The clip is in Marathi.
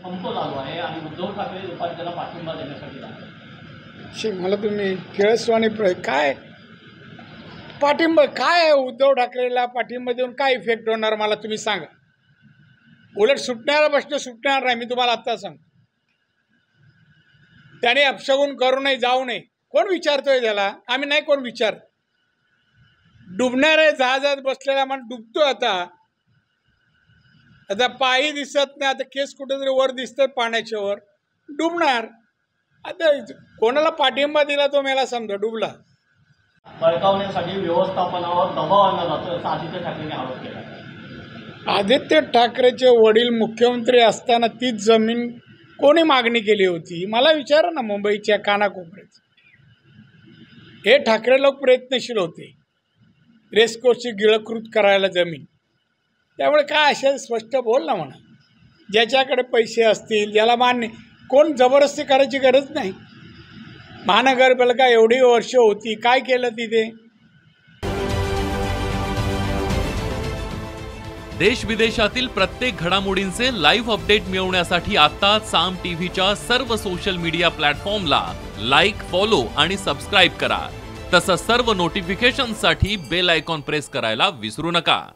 संप चालू आहे आणि उद्धव ठाकरे दुपारी त्याला पाठिंबा देण्यासाठी जातात। मला तुम्ही केळसवाणी काय पाठिंबा काय आहे? उद्धव ठाकरेला पाठिंबा देऊन काय इफेक्ट होणार मला तुम्ही सांगा। उलट सुटणारा प्रश्न सुटणार नाही, मी तुम्हाला आत्ता सांगतो। त्याने अपशगुन करू नये, जाऊ नये। कोण विचारतोय त्याला? आम्ही नाही कोण विचार। डुबणाऱ्या जहाजात बसलेला माणूस डुबतोय आता पायी दिसत नाही, आता केस कुठेतरी वर दिसतोय पाण्याच्या वर, डुबणार। आता कोणाला पाठिंबा दिला तो मला समजा डुबला। बळकावण्यासाठी व्यवस्थापनावर दबाव आणला जातो असा आदित्य ठाकरेंनी आरोप केला। आदित्य ठाकरेचे वडील मुख्यमंत्री असताना तीच जमीन कोणी मागणी केली होती? मला विचारा ना, मुंबईच्या कानाकोपऱ्यात। हे ठाकरे लोक प्रयत्नशील होते रेसकोर्सची गिळकृत करायला जमीन। त्यामुळे काय अशा स्पष्ट बोल ना म्हणा, ज्याच्याकडे पैसे असतील, ज्याला मान्य, कोण जबरदस्ती करायची गरज नाही। महानगरपालिका एवढी वर्ष होती, काय केलं तिथे? देश विदेशातील प्रत्येक घडामोडींचे लाईव्ह अपडेट मिळवण्यासाठी आता साम टीव्हीच्या सर्व सोशल मीडिया प्लॅटफॉर्मला लाईक, फॉलो आणि सबस्क्राईब करा। तसंच सर्व नोटिफिकेशनसाठी बेल आयकॉन प्रेस करायला विसरू नका।